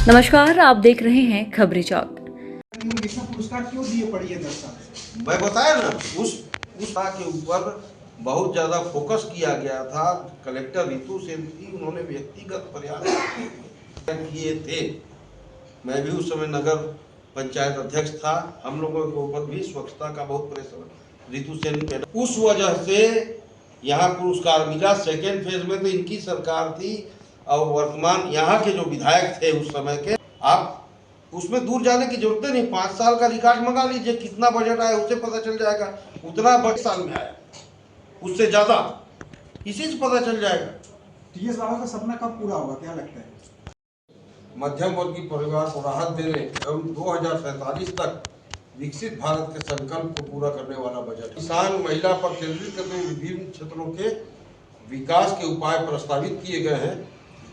नमस्कार, आप देख रहे हैं खबरी चौक। विश्व पुरस्कार क्यों दिए पड़ी है 10 साल से? मैं बताया ना, उस के ऊपर बहुत ज्यादा फोकस किया गया था। कलेक्टर रितु सेन थी, उन्होंने व्यक्तिगत प्रयास किए थे। मैं भी उस समय नगर पंचायत अध्यक्ष था। हम लोगों के ऊपर भी स्वच्छता का बहुत प्रेशर रितु सेन, उस वजह से यहाँ पुरस्कार मिला। सेकेंड फेज में तो इनकी सरकार थी और वर्तमान यहाँ के जो विधायक थे उस समय के, आप उसमें दूर जाने की जरूरत नहीं। 5 साल का रिकॉर्ड मंगा लीजिए, कितना बजट आया उससे पता चल जाएगा। उतना बजट साल में आया, उससे ज्यादा इसी से पता चल जाएगा। टीएस बाबा का सपना कब पूरा होगा, क्या लगता है? मध्यम वर्गीय परिवार को राहत देने एवं 2047 तक विकसित भारत के संकल्प को पूरा करने वाला बजट। किसान महिला पर केंद्रित करते हुए विभिन्न क्षेत्रों के विकास के उपाय प्रस्तावित किए गए हैं।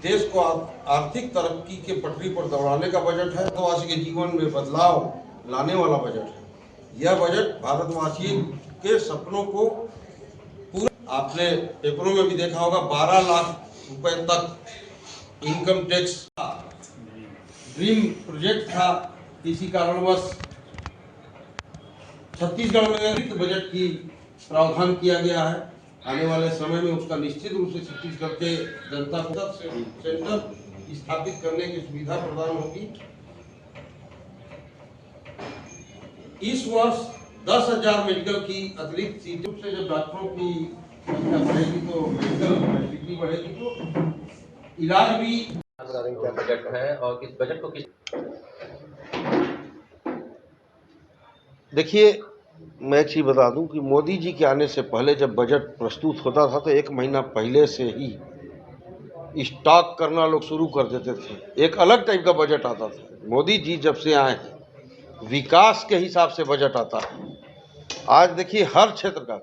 देश को आर्थिक तरक्की के पटरी पर दौड़ाने का बजट है। भारतवासी के जीवन में बदलाव लाने वाला बजट है। यह बजट भारतवासियों के सपनों को पूरा, आपने पेपरों में भी देखा होगा, 12 लाख रुपए तक इनकम टैक्स ड्रीम प्रोजेक्ट था। इसी कारणवश छत्तीसगढ़ में बजट की प्रावधान किया गया है। आने वाले समय में उसका निश्चित रूप से छत्तीसगढ़ के जनता को सेंटर स्थापित करने की सुविधा प्रदान होगी। इस वर्ष 10,000 मेडिकल की अतिरिक्त सीटों से जब डॉक्टरों की संख्या बढ़ेगी तो मेडिकल फैसिलिटी बढ़ेगी, तो इलाज भी। क्या बजट है और किस बजट को किस। देखिए, मैं एक चीज बता दूं कि मोदी जी के आने से पहले जब बजट प्रस्तुत होता था तो 1 महीना पहले से ही स्टॉक करना लोग शुरू कर देते थे। एक अलग टाइप का बजट आता था। मोदी जी जब से आए हैं, विकास के हिसाब से बजट आता है। आज देखिए, हर क्षेत्र का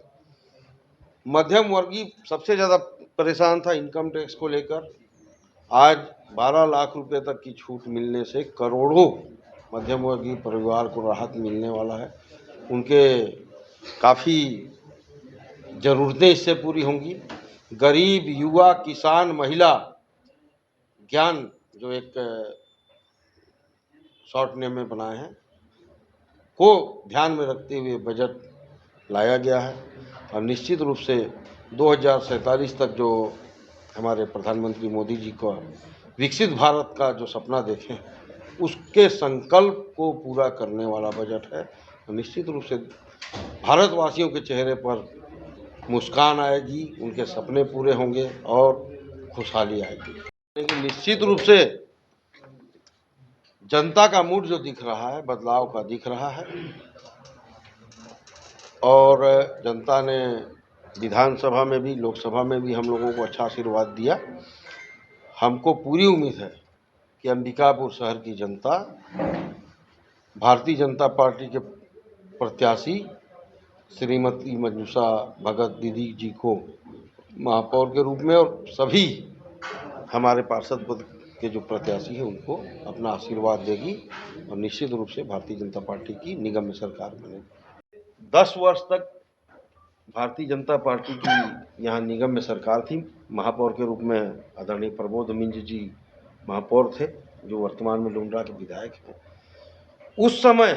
मध्यम वर्गीय सबसे ज़्यादा परेशान था इनकम टैक्स को लेकर। आज 12 लाख रुपए तक की छूट मिलने से करोड़ों मध्यम वर्गीय परिवार को राहत मिलने वाला है। उनके काफ़ी ज़रूरतें इससे पूरी होंगी। गरीब, युवा, किसान, महिला, ज्ञान जो एक शॉर्ट नेम में बनाए हैं, को ध्यान में रखते हुए बजट लाया गया है। और निश्चित रूप से 2047 तक जो हमारे प्रधानमंत्री मोदी जी को विकसित भारत का जो सपना देखे, उसके संकल्प को पूरा करने वाला बजट है। तो निश्चित रूप से भारतवासियों के चेहरे पर मुस्कान आएगी, उनके सपने पूरे होंगे और खुशहाली आएगी। लेकिन निश्चित रूप से जनता का मूड जो दिख रहा है, बदलाव का दिख रहा है। और जनता ने विधानसभा में भी, लोकसभा में भी हम लोगों को अच्छा आशीर्वाद दिया। हमको पूरी उम्मीद है कि अंबिकापुर शहर की जनता भारतीय जनता पार्टी के प्रत्याशी श्रीमती मंजूषा भगत दीदी जी को महापौर के रूप में, और सभी हमारे पार्षद पद के जो प्रत्याशी हैं उनको अपना आशीर्वाद देगी और निश्चित रूप से भारतीय जनता पार्टी की निगम में सरकार बनेगी। 10 वर्ष तक भारतीय जनता पार्टी की यहाँ निगम में सरकार थी। महापौर के रूप में आदरणीय प्रबोध मिंज जी महापौर थे, जो वर्तमान में लुंड्रा के विधायक हैं। उस समय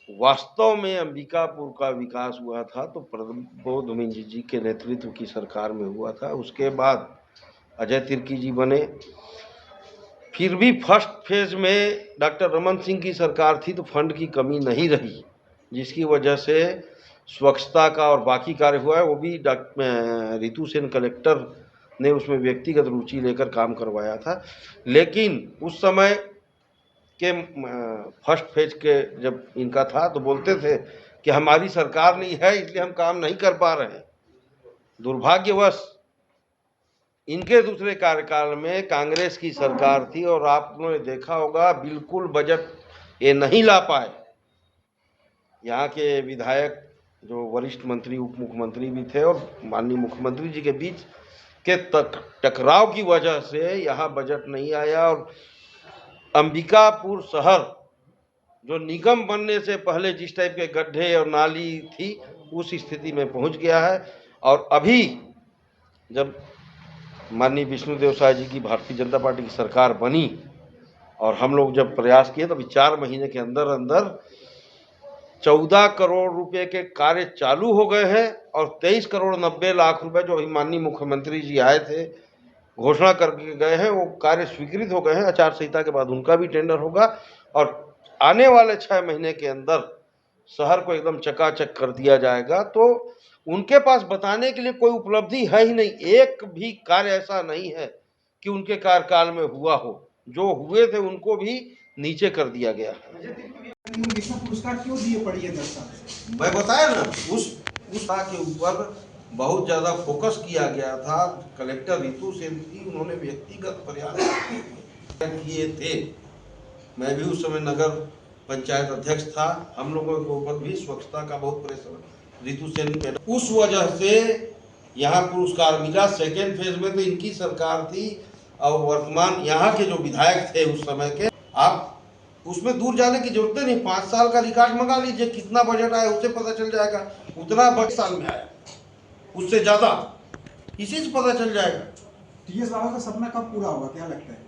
वास्तव में अंबिकापुर का विकास हुआ था तो प्रबोध मिंज जी के नेतृत्व की सरकार में हुआ था। उसके बाद अजय तिर्की जी बने। फिर भी फर्स्ट फेज में डॉक्टर रमन सिंह की सरकार थी तो फंड की कमी नहीं रही, जिसकी वजह से स्वच्छता का और बाकी कार्य हुआ है। वो भी रितु सेन कलेक्टर ने उसमें व्यक्तिगत रुचि लेकर काम करवाया था। लेकिन उस समय के फर्स्ट फेज के जब इनका था तो बोलते थे कि हमारी सरकार नहीं है इसलिए हम काम नहीं कर पा रहे हैं। दुर्भाग्यवश इनके दूसरे कार्यकाल में कांग्रेस की सरकार थी और आपने देखा होगा बिल्कुल बजट ये नहीं ला पाए। यहाँ के विधायक जो वरिष्ठ मंत्री, उप मुख्यमंत्री भी थे, और माननीय मुख्यमंत्री जी के बीच के टकराव की वजह से यहाँ बजट नहीं आया। और अंबिकापुर शहर जो निगम बनने से पहले जिस टाइप के गड्ढे और नाली थी, उस स्थिति में पहुँच गया है। और अभी जब माननीय विष्णुदेव साय जी की भारतीय जनता पार्टी की सरकार बनी और हम लोग जब प्रयास किए तो अभी 4 महीने के अंदर अंदर 14 करोड़ रुपए के कार्य चालू हो गए हैं और 23 करोड़ 90 लाख रुपए जो अभी माननीय मुख्यमंत्री जी आए थे घोषणा करके गए हैं वो कार्य स्वीकृत हो गए हैं। आचार संहिता के बाद उनका भी टेंडर होगा और आने वाले 6 महीने के अंदर शहर को एकदम चकाचक कर दिया जाएगा। तो उनके पास बताने के लिए कोई उपलब्धि है ही नहीं, एक भी कार्य ऐसा नहीं है कि उनके कार्यकाल में हुआ हो। जो हुए थे उनको भी नीचे कर दिया गया है। इतना पुरस्कार क्यों दिए पड़ी है 10 साल से? मैं बताया ना, उस के ऊपर बहुत ज़्यादा फोकस किया गया था। कलेक्टर रितु सेन थी, उन्होंने व्यक्तिगत प्रयास किए थे। मैं भी उस समय नगर पंचायत अध्यक्ष था। हम लोगों के ऊपर भी स्वच्छता का बहुत प्रेशर रितु सेन, उस वजह से यहाँ पुरस्कार मिला। सेकेंड फेज में तो इनकी सरकार थी और वर्तमान यहाँ के जो विधायक थे उस समय के, आप उसमें दूर जाने की जरूरत नहीं। 5 साल का रिकॉर्ड मंगा लीजिए, कितना बजट आया उससे पता चल जाएगा। उतना बजट साल में आया, उससे ज्यादा, इसी से पता चल जाएगा। टीएस बाबा का सपना कब पूरा होगा, क्या लगता है?